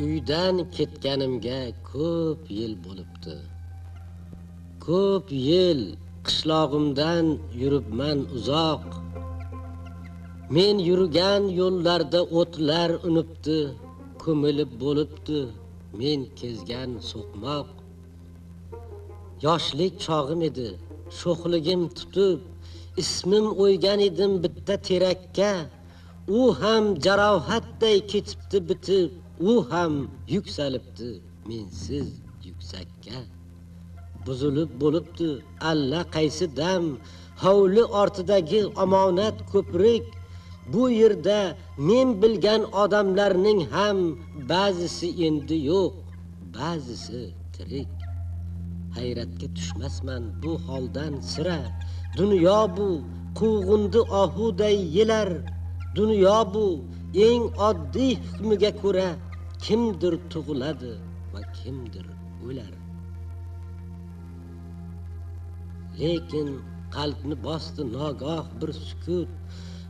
Uydan ketganimga ko'p yil bo'libdi. Ko'p yil qishlog'imdan yuribman uzoq. Men yurgan yo'llarda o'tlar unibdi, ko'milib bo'libdi men kezgan so'qmoq. Yoshlik chog'im edi, sho'xligim tutib, ismim o'ygan edim bitta terakka. U ham jarohatday ketibdi bitib, u ham yuksalibdi mensiz yuksakka. Buzilib bo'libdi alla qaysi dam, hovli ortidagi omonat ko'prik. Bu yerda men bilgan odamlarning ham ba'zisi endi yo'q, ba'zisi tirik. Hayratga tushmasman bu holdan sira. Dunyo bu quvg'indi ohuday yelar. Dunyo bu eng oddiy hukmiga ko'ra kimdir tug'iladi va kimdir o'lar. Lekin qalbni bosdi nogoh bir sukut,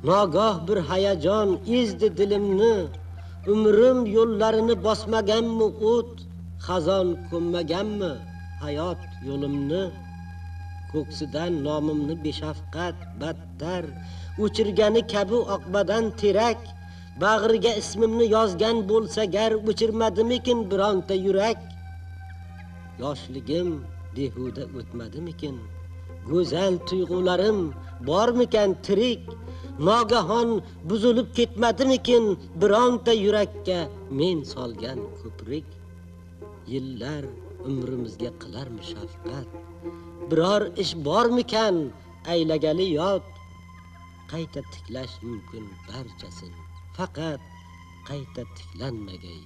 nogoh bir hayajon ezdi dilimni. Umrim yo'llarini bosmaganmi o't, xazon ko'mmaganmi hayot yo'limni. Ko'ksidan nomimni beshafqat battar o'chirgani kabi oqbadan terak. Bag'riga ismimni yozgan bo'lsa gar, o'chirmadimikin bironta yurak. Yoshligim behuda o'tmadimikin, go'zal tuyg'ularim bormikan tirik. Nogahon buzilib ketmadimikin bironta yurakka men solgan ko'prik. Yillar umrimizga qilarmi shafqat, biror ish bormikan aylagali yod. Qayta tiklash mumkin barchasin, faqat qayta tiklanmagay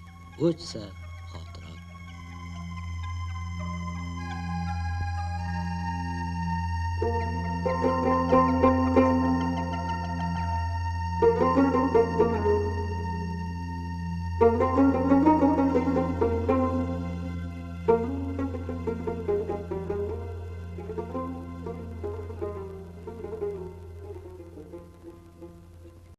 o'chsa xotirot.